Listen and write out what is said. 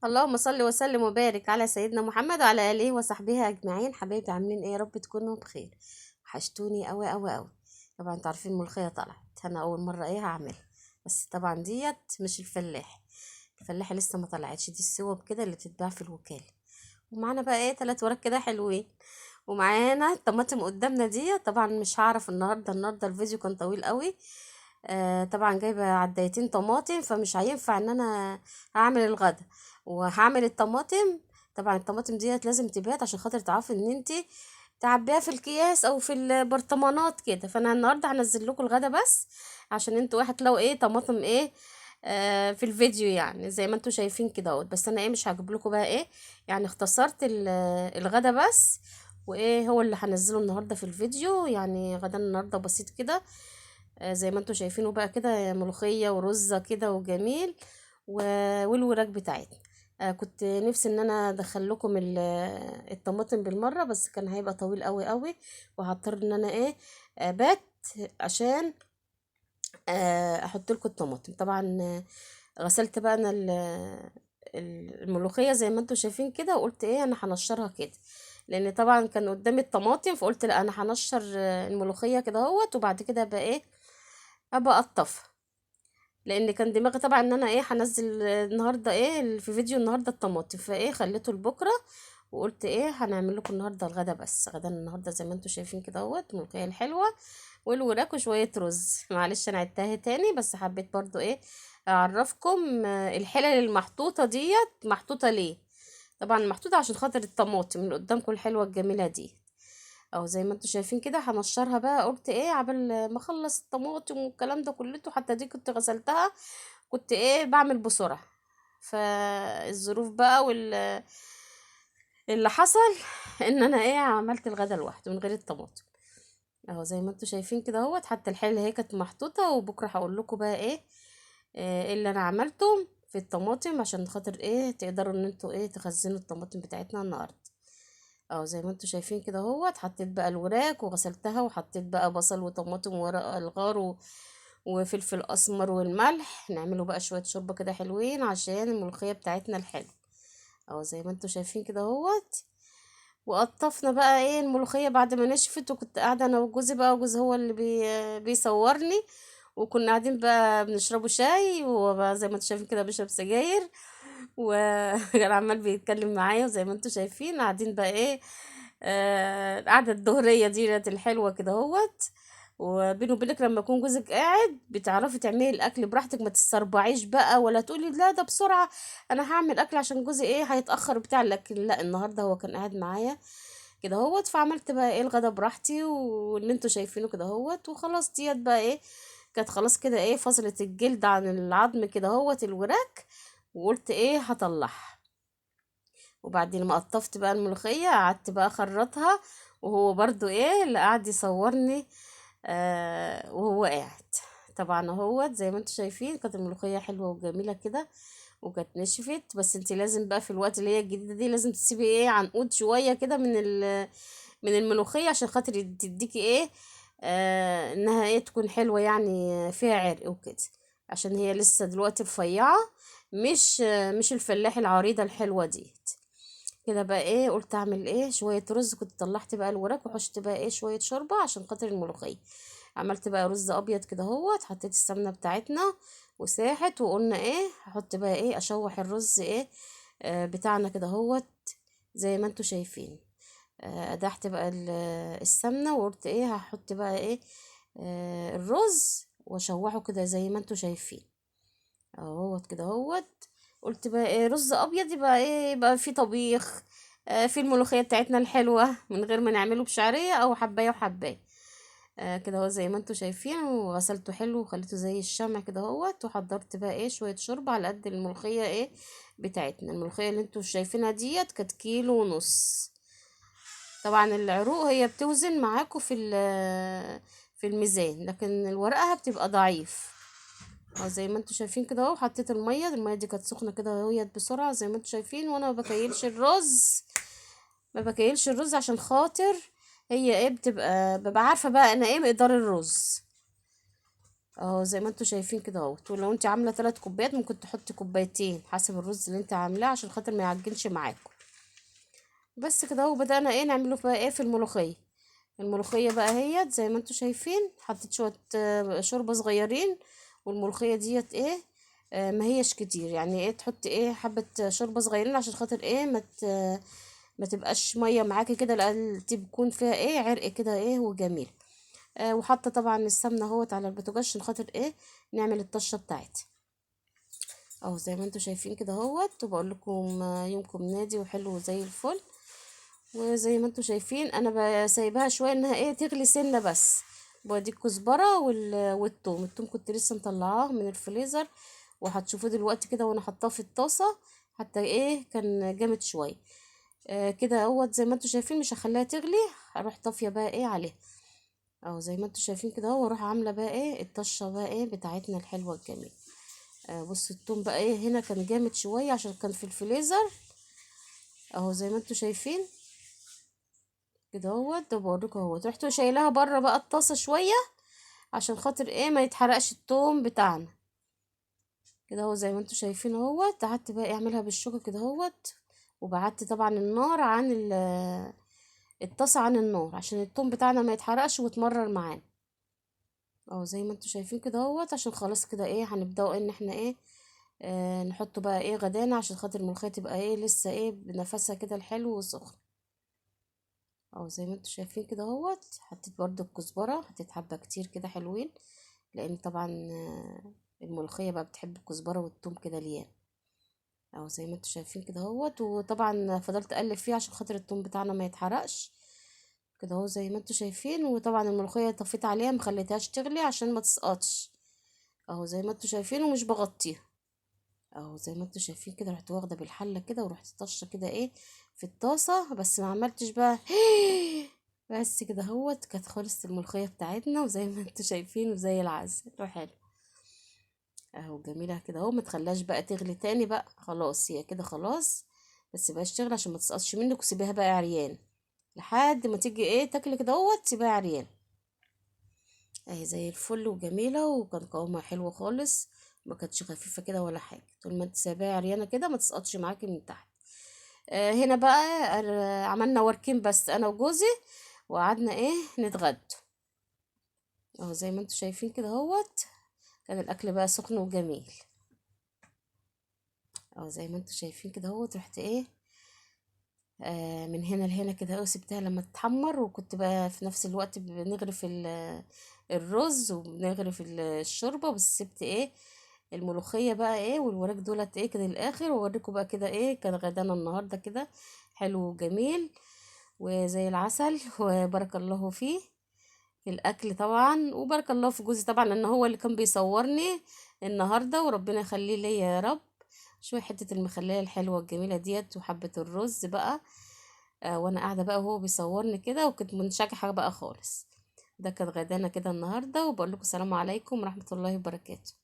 اللهم صل وسلم وبارك على سيدنا محمد وعلى اله وصحبه اجمعين. حبايبي عاملين ايه؟ يا رب تكونوا بخير. وحشتوني قوي قوي قوي. طبعا انتوا عارفين الملوخيه طلعت، انا اول مره هعملها. بس طبعا ديت مش الفلاح لسه ما طلعتش، دي السوب كده اللي بتتباع في الوكاله. ومعانا بقى ايه 3 ورق كده حلوين، ومعانا الطماطم قدامنا دي. طبعا مش هعرف النهارده الفيديو كان طويل قوي. طبعا جايبه عدايتين طماطم، فمش هينفع ان انا هعمل الغدا وهعمل الطماطم. طبعا الطماطم ديت لازم تبات عشان خاطر تعرفي ان انتي تعبيها في الكياس او في البرطمانات كده. فانا النهارده هنزل لكم الغدا بس عشان انتوا هتلاقوا ايه طماطم ايه في الفيديو، يعني زي ما انتوا شايفين كده اهوت. بس انا ايه مش هجيب لكم بقى ايه، يعني اختصرت الغدا بس. وايه هو اللي هنزله النهارده في الفيديو، يعني غدا النهارده بسيط كده. زي ما انتوا شايفينه بقى كده، ملوخية ورزة كده وجميل والوراك بتاعتنا. كنت نفسي ان انا ادخل لكم الطماطم بالمرة، بس كان هيبقى طويل قوي قوي، وهضطر ان انا ايه بات عشان احط لكم الطماطم. طبعا غسلت بقى انا الملوخية زي ما انتوا شايفين كده، وقلت ايه انا هنشرها كده، لان طبعا كان قدامي الطماطم، فقلت لا انا هنشر الملوخية كده اهوت، وبعد كده بقى ايه ابقى اقطفها. لان كان دماغي طبعا ان انا ايه هنزل النهارده ايه في فيديو النهارده الطماطم، فايه خليته لبكره. وقلت ايه هنعمل لكم النهارده الغدا بس. غدا النهارده زي ما انتم شايفين كده اهوت، ملوخيه الحلوه والوراك وشويه رز. معلش انا عدتها تاني، بس حبيت برضو ايه اعرفكم الحلل المحطوطه ديت محطوطه ليه. طبعا محطوطه عشان خاطر الطماطم اللي قدامكم الحلوه الجميله دي. او زي ما انتوا شايفين كده هنشرها بقى. قلت ايه عبال ما اخلص الطماطم والكلام ده كلته، حتى دي كنت غسلتها، كنت ايه بعمل بسرعة. فالظروف بقى اللي حصل ان انا ايه عملت الغدا لوحده من غير الطماطم. اهو زي ما انتوا شايفين كده اهوت، حتى الحله هي كانت محطوطه. وبكره هقول لكم بقى ايه إيه اللي انا عملته في الطماطم، عشان خاطر ايه تقدروا ان انتوا ايه تخزنوا الطماطم بتاعتنا النهارده. اه زي ما انتوا شايفين كده اهوت، حطيت بقى الوراك وغسلتها، وحطيت بقى بصل وطماطم وورق الغار وفلفل اسمر والملح. نعمله بقى شويه شوربه كده حلوين عشان الملوخيه بتاعتنا الحلو. اه زي ما انتوا شايفين كده اهوت. وقطفنا بقى ايه الملوخيه بعد ما نشفت، وكنت قاعده انا وجوزي بقى، وجوزي هو اللي بيصورني. وكنا قاعدين بقى بنشربوا شاي، وبقى زي ما انتوا شايفين كده بيشرب سجاير، وكان عمال بيتكلم معايا. وزي ما انتوا شايفين قاعدين بقى ايه القعدة الظهرية ديت الحلوة كده اهوت. وبيني وبينك لما يكون جوزك قاعد بتعرفي تعملي الاكل براحتك، ما تستربعيش بقى ولا تقولي لا ده بسرعة انا هعمل اكل عشان جوزي ايه هيتأخر بتاع. لكن لا، النهاردة هو كان قاعد معايا كده اهوت، فعملت بقى ايه الغدا براحتي، واللي انتوا شايفينه كده اهوت. وخلاص ديت بقى ايه كانت خلاص كده ايه فصلت الجلد عن العظم كده اهوت الوراك. وقلت ايه هطلعها. وبعدين ما قطفت بقى الملوخية قعدت بقى اخرطها، وهو برضو ايه اللي قاعد يصورني وهو قاعد. طبعا اهوت زي ما انتوا شايفين كانت الملوخية حلوة وجميلة كده، وكانت نشفت. بس انت لازم بقى في الوقت اللي هي الجديدة دي لازم تسيبي ايه عنقود شوية كده من الملوخية، عشان خاطر تديكي ايه انها ايه تكون حلوة، يعني فيها عرق وكده، عشان هي لسه دلوقتي رفيعة، مش الفلاح العريضة الحلوة دي. كده بقى ايه قلت اعمل ايه شوية رز. كنت طلعت بقى الوراك وحشت بقى ايه شوية شوربة عشان خاطر الملوخية. عملت بقى رز ابيض كده اهوت، حطيت السمنة بتاعتنا وساحت، وقلنا ايه هحط بقى ايه اشوح الرز ايه بتاعنا كده اهوت زي ما انتوا شايفين. قدحت بقى السمنة، وقلت ايه هحط بقى ايه الرز واشوحه كده زي ما انتوا شايفين اهوت كده اهوت. قلت بقى ايه رز ابيض يبقى ايه يبقى في طبيخ في الملوخية بتاعتنا الحلوة من غير ما نعمله بشعرية او حباية وحباية. كده اهو زي ما انتوا شايفين، وغسلته حلو وخليته زي الشمع كده اهوت. وحضرت بقى ايه شوية شوربة على قد الملوخية ايه بتاعتنا. الملوخية اللي انتوا شايفينها ديت كانت كيلو ونص. طبعا العروق هي بتوزن معاكم في الميزان، لكن الورقة بتبقى ضعيف. اه زي ما انتوا شايفين كده اهو. حطيت المية دي كانت سخنة كده اهوت بسرعة زي ما انتوا شايفين. وانا ما بكيلش الرز، عشان خاطر هي ايه ببقى عارفة بقى انا ايه مقدار الرز. اهو زي ما انتوا شايفين كده اهوت. ولو انت عامله 3 كوبايات ممكن تحطي كوبايتين حسب الرز اللي انت عاملاه عشان خاطر ما يعجنش معاكم. بس كده اهو بدأنا ايه نعمله بقى ايه في الملوخيه. الملوخيه بقى هي زي ما انتوا شايفين حطيت شويه شوربه صغيرين. والملوخيه ديت ايه ما هيش كتير، يعني ايه تحطي ايه حبه شوربه صغيرين عشان خاطر ايه ما تبقاش ميه معاكي كده، لان تكون فيها ايه عرق كده ايه وجميل. وحاطه طبعا السمنه اهوت على البوتاجاز عشان خاطر ايه نعمل الطشه بتاعتها. اهو زي ما انتوا شايفين كده اهوت. وبقول لكم يومكم نادي وحلو زي الفل. وزي ما انتوا شايفين انا سايباها شويه انها ايه تغلي سنه بس. بودي الكزبره والثوم. الثوم كنت لسه مطلعاه من الفريزر وهتشوفوه دلوقتي كده وانا حطاه في الطاسه. حتى ايه كان جامد شويه. كده اهوت زي ما انتوا شايفين مش هخليها تغلي. هروح طافيه بقى ايه عليها. اهو زي ما انتوا شايفين كده اهو واروح عامله بقى ايه الطشه بقى ايه بتاعتنا الحلوه الجميله. بصوا التوم بقى ايه هنا كان جامد شويه عشان كان في الفريزر. اهو زي ما انتوا شايفين كده اهوت. ده بوريكم اهوت رحت شايلاها بره بقى الطاسه شويه عشان خاطر ايه ما يتحرقش التوم بتاعنا. كده اهو زي ما انتوا شايفين اهوت. قعدت بقى اعملها بالشوكه كده اهوت. وبعدت طبعا النار عن الطاسه عن النار عشان التوم بتاعنا ما يتحرقش ويتمرر معانا. اهو زي ما انتوا شايفين كده اهوت عشان خلاص كده ايه هنبداوا ان احنا ايه نحطه بقى ايه غدانا عشان خاطر الملوخيه تبقى ايه لسه ايه بنفسها كده الحلو والسخن. اهو زي ما انتوا شايفين كده اهوت. حطيت برضو الكزبره، حطيت حبه كتير كده حلوين لان طبعا الملوخيه بقى بتحب الكزبره والثوم كده ليان. اهو زي ما انتوا شايفين كده اهوت. وطبعا فضلت اقلب فيه عشان خاطر الثوم بتاعنا ما يتحرقش. كده اهو زي ما انتوا شايفين. وطبعا الملوخيه طفيت عليها مخليتهاش تغلي عشان ما تسقطش. اهو زي ما انتوا شايفين ومش بغطيها. اهو زي ما انتوا شايفين كده رحت واخده بالحله كده ورحت طشه كده ايه في الطاسه بس ما عملتش بقى بس كده اهوت كانت خلصت الملوخيه بتاعتنا وزي ما انتوا شايفين وزي العسل وحلو. اهو جميله كده اهو ما تخليهاش بقى تغلي تاني بقى خلاص هي كده خلاص. بس بقاش تغلي عشان ما تسقطش منك وسيبيها بقى عريان لحد ما تيجي ايه تاكلي كده اهوت سيبيها عريان. اهي زي الفل وجميله وكان قوامها حلو خالص. ما كانتش خفيفه كده ولا حاجه طول ما انت سايباها عريانه كده ما تسقطش معاكي من تحت. هنا بقى عملنا وركين بس انا وجوزي وقعدنا ايه نتغدى. اهو زي ما انتوا شايفين كده اهوت. كان الاكل بقى سخن وجميل. اهو زي ما انتوا شايفين كده اهوت. رحت ايه من هنا لهنا كده اهو سبتها لما تتحمر. وكنت بقى في نفس الوقت بنغرف الرز وبنغرف الشوربه. بس سبت ايه الملوخيه بقى ايه والوراك دولت ايه كده الاخر واوريكم بقى كده ايه كان غدانا النهارده كده حلو وجميل وزي العسل وبارك الله فيه في الاكل طبعا. وبارك الله في جوزي طبعا لان هو اللي كان بيصورني النهارده وربنا يخليه ليا يا رب. شويه حته المخليه الحلوه الجميله ديت وحبه الرز بقى. وانا قاعده بقى وهو بيصورني كده وكنت منشكحه بقى خالص. ده كان غدانا كده النهارده وبقول لكم السلام عليكم ورحمه الله وبركاته.